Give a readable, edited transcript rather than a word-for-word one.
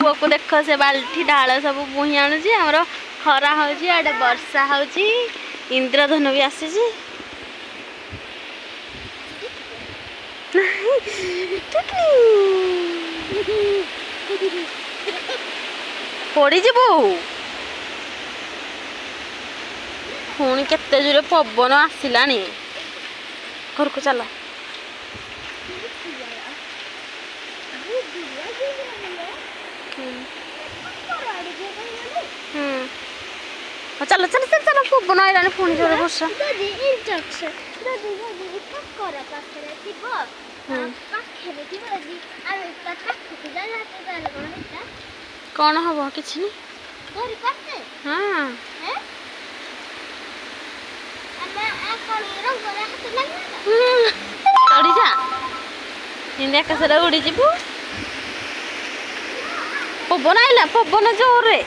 पुओ को देख से बाल्टी डाल सब बुही आणुची हमर खरा होची आडे वर्षा होची इंद्रधनु भी आसी पड़ी जीवु पुणी केते जोरे पवन आसिलानी घर को चल चलो चलो चलो चलो पवन आइलानी पुणी जोरे वर्षा कौन हम किसी हाँ उड़ी जा इंडिया आकाश उड़ी जीवु पवन आइला पवन जोर रे